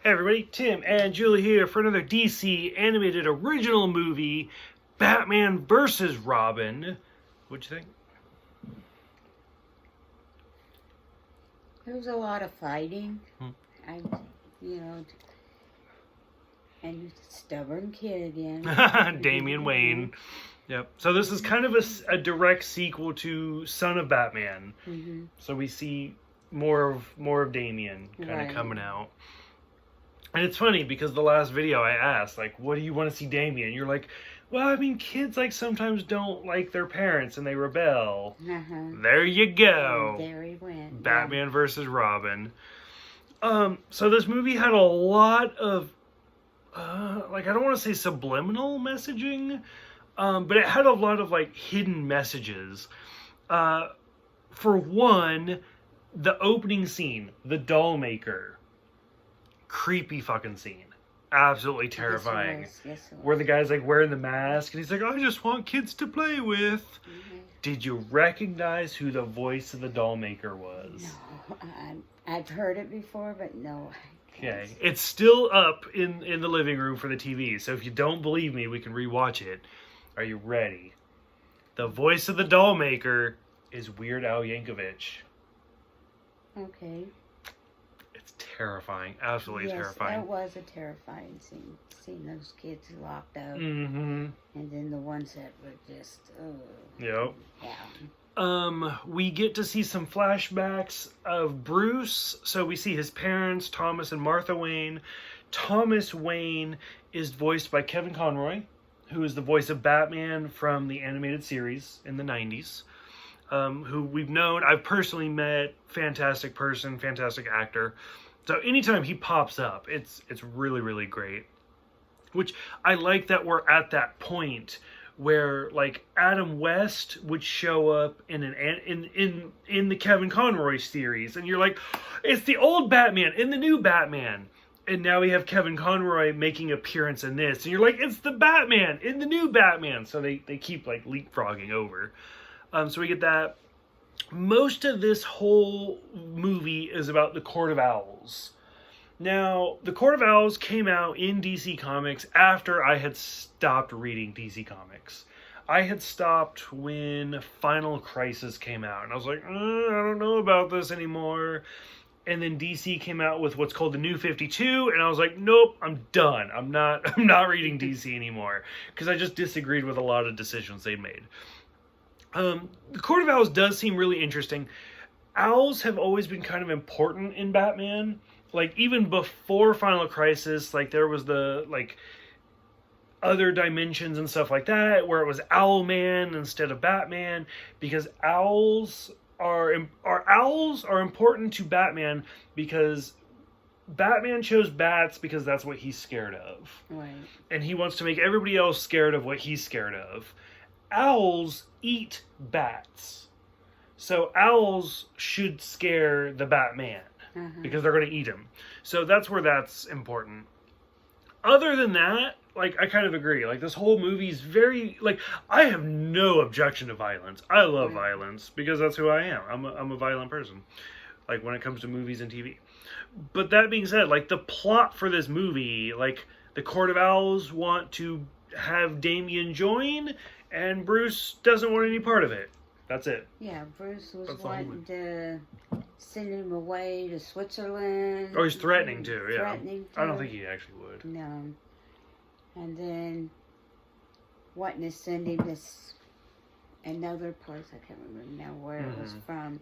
Hey everybody, Tim and Julie here for another DC animated original movie, Batman vs. Robin. What'd you think? There was a lot of fighting. Hmm. And stubborn kid again. Damian Wayne. Yep. So this is kind of a direct sequel to Son of Batman. Mm-hmm. So we see more of Damian kind of coming out. And it's funny because the last video I asked, like, what do you want to see Damian? You're like, well, I mean, kids like sometimes don't like their parents and they rebel. Uh-huh. There you go. There he went. Batman versus Robin. So this movie had a lot of, I don't want to say subliminal messaging, but it had a lot of, hidden messages. For one, the opening scene, the doll maker. Creepy fucking scene. Absolutely terrifying. Yes, it was. Where the guy's, wearing the mask, and he's like, I just want kids to play with. Mm-hmm. Did you recognize who the voice of the doll maker was? No, I've heard it before, but no. Okay, it's still up in the living room for the TV, so if you don't believe me, we can rewatch it. Are you ready? The voice of the doll maker is Weird Al Yankovic. Okay. It's terrifying, absolutely terrifying. It was a terrifying scene, seeing those kids locked up, mm-hmm. And then the ones that were just, Yep. Yeah. We get to see some flashbacks of Bruce. So we see his parents, Thomas and Martha Wayne. Thomas Wayne is voiced by Kevin Conroy, who is the voice of Batman from the animated series in the 90s. Who we've known, I've personally met, fantastic person, fantastic actor. So anytime he pops up, it's really, really great. Which I like that we're at that point where Adam West would show up in the Kevin Conroy series, and you're like, it's the old Batman in the new Batman. And now we have Kevin Conroy making an appearance in this, and you're like, it's the Batman in the new Batman. So they keep leapfrogging over. So we get that. Most of this whole movie is about the Court of Owls. Now, the Court of Owls came out in DC Comics after I had stopped reading DC Comics. I had stopped when Final Crisis came out, and I was like, I don't know about this anymore. And then DC came out with what's called the New 52, and I was like, nope, I'm done. I'm not reading DC anymore, because I just disagreed with a lot of decisions they made. The Court of Owls does seem really interesting. Owls have always been kind of important in Batman. Even before Final Crisis, there was the, other dimensions and stuff like that, where it was Owlman instead of Batman, because owls are important to Batman, because Batman chose bats because that's what he's scared of. Right. And he wants to make everybody else scared of what he's scared of. Owls eat bats. So owls should scare the Batman. Because they're going to eat him. So that's where that's important. Other than that, I kind of agree. This whole movie's very, I have no objection to violence. I love violence because that's who I am. I'm a violent person. When it comes to movies and TV. But that being said, the plot for this movie, the Court of Owls want to have Damian join, and Bruce doesn't want any part of it. That's it. Yeah, Bruce was wanting to send him away to Switzerland. Or he's threatening to, yeah. Threatening to. I don't think he actually would. No. And then wanting to send him to another place, I can't remember now where it was from,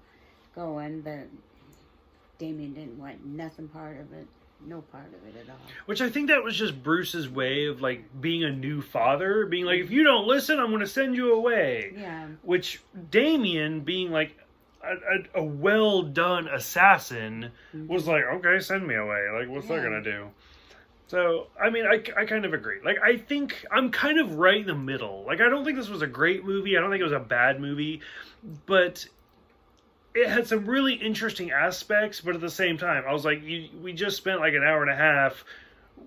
going, but Damian didn't want nothing part of it. No part of it at all. Which I think that was just Bruce's way of being a new father, being if you don't listen, I'm going to send you away. Yeah. Which Damian, being a well done assassin, was okay, send me away. What's that going to do? So I mean, I kind of agree. I think I'm kind of right in the middle. I don't think this was a great movie. I don't think it was a bad movie, but it had some really interesting aspects, but at the same time, I was we just spent an hour and a half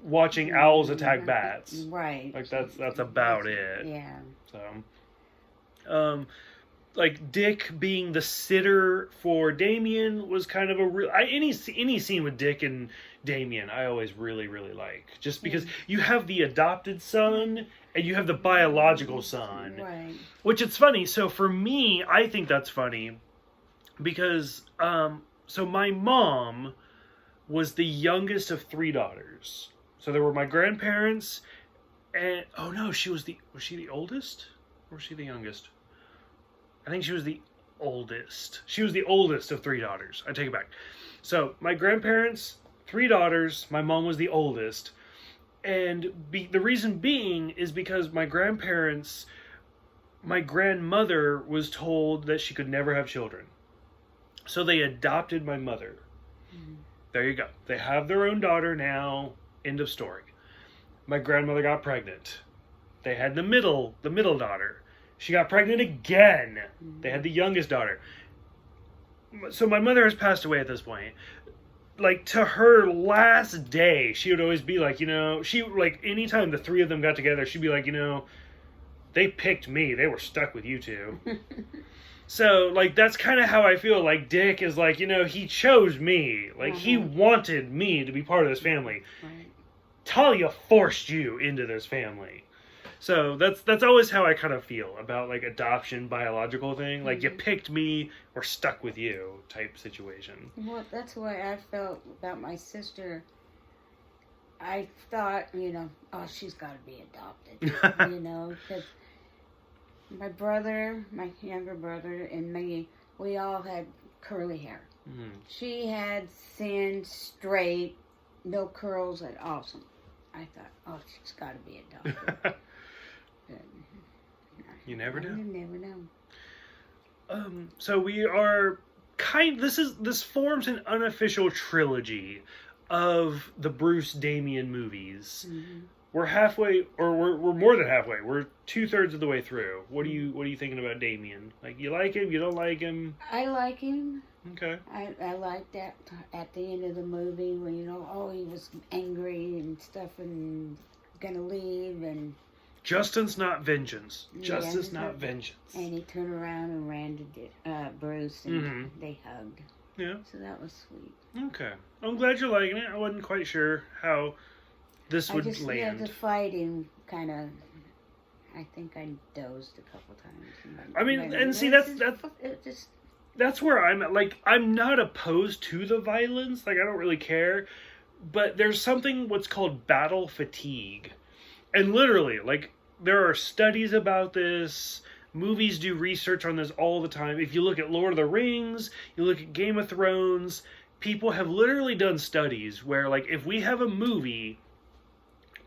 watching owls attack bats. Right. That's about it. Yeah. So, like Dick being the sitter for Damien was kind of a real any scene with Dick and Damien I always really like, just because you have the adopted son and you have the biological son, Right. which it's funny. So for me, I think that's funny because so my mom was the youngest of 3 daughters. So there were my grandparents, and oh no, was she the oldest or was she the youngest? I think she was the oldest. She was the oldest of 3 daughters. I take it back. So my grandparents, 3 daughters. My mom was the oldest, and the reason being is because my grandmother was told that she could never have children, so they adopted my mother. Mm-hmm. There you go. They have their own daughter now. End of story. My grandmother got pregnant. They had the middle daughter. She got pregnant again. They had the youngest daughter. So my mother has passed away at this point. Like, to her last day, she would always be like, anytime the 3 of them got together, she'd be like, they picked me. They were stuck with you 2. So, like, that's kind of how I feel. Like, Dick is like, he chose me. Like, he wanted me to be part of this family. Right. Talia forced you into this family. So that's always how I kind of feel about like adoption, biological thing. Like you picked me, we're stuck with you type situation. Well, that's the way I felt about my sister. I thought, oh, she's got to be adopted, because my brother, my younger brother, and me, we all had curly hair. Mm-hmm. She had thin, straight, no curls at all. So I thought, oh, she's got to be adopted. You never know. You never know. So we are this forms an unofficial trilogy of the Bruce Damien movies. Mm-hmm. We're halfway, or we're more than halfway. We're 2/3 of the way through. What are you thinking about Damien? Like, you like him? You don't like him? I like him. Okay. I like that at the end of the movie when he was angry and stuff and gonna leave and. Justice, not vengeance. Justice, not vengeance. And he turned around and ran to Bruce, and they hugged. Yeah. So that was sweet. Okay. I'm glad you're liking it. I wasn't quite sure how this would land. Yeah, the fighting kind of. I think I dozed a couple times. I mean, and see, that's where I'm at. Like, I'm not opposed to the violence. Like, I don't really care. But there's something what's called battle fatigue. And literally, like, there are studies about this. Movies do research on this all the time. If you look at Lord of the Rings, you look at Game of Thrones, people have literally done studies where, like, if we have a movie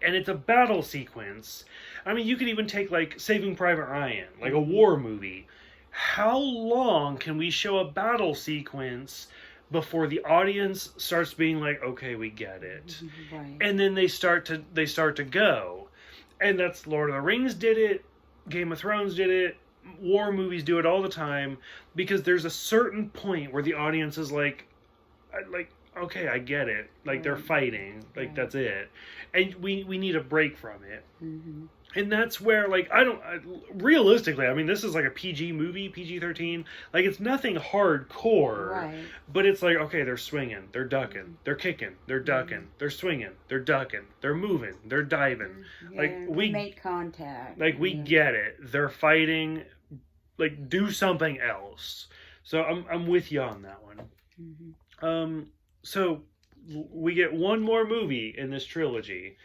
and it's a battle sequence, I mean, you could even take, like, Saving Private Ryan, like a war movie. How long can we show a battle sequence before the audience starts being like, okay, we get it. Right. And then they start to go. And that's Lord of the Rings did it, Game of Thrones did it, war movies do it all the time, because there's a certain point where the audience is like, okay, I get it. Like, they're fighting. Like, that's it. And we need a break from it. Mm-hmm. And that's where, like, realistically, I mean, this is like a PG movie, PG-13. Like, it's nothing hardcore. Right. But it's like, okay, they're swinging, they're ducking, they're kicking, they're ducking, they're swinging, they're ducking, they're moving, they're diving. Yeah, like, we make contact. Like, we get it. They're fighting. Like, do something else. So I'm with you on that one. Mm-hmm. So we get one more movie in this trilogy.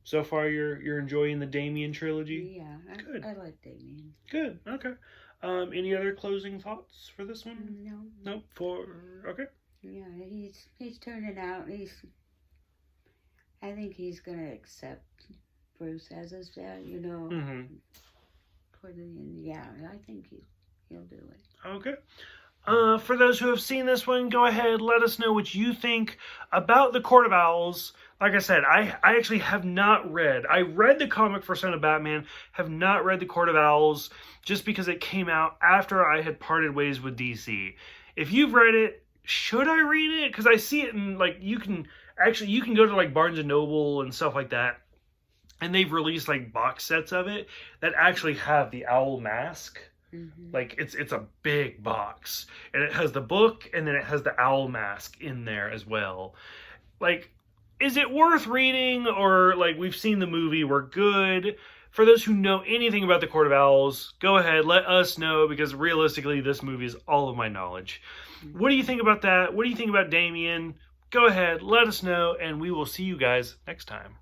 So far you're enjoying the Damien trilogy? Yeah, good. I like Damien. Good. Okay. Any other closing thoughts for this one? No. Nope. Okay. Yeah, he's turning out. I think he's gonna accept Bruce as his dad. Mm-hmm. For the end. Yeah, I think he'll do it. Okay. For those who have seen this one, go ahead, let us know what you think about the Court of Owls. Like I said, I actually have not read. I read the comic for Son of Batman, have not read the Court of Owls, just because it came out after I had parted ways with DC. If you've read it, should I read it? Because I see it in, like, you can go to, like, Barnes & Noble and stuff like that, and they've released, like, box sets of it that actually have the owl mask. Like it's a big box, and it has the book, and then it has the owl mask in there as well. Like, is it worth reading, or like we've seen the movie, we're good? For those who know anything about the Court of Owls, go ahead, let us know, because realistically, this movie is all of my knowledge. What do you think about that? What do you think about Damien? Go ahead, let us know, and we will see you guys next time.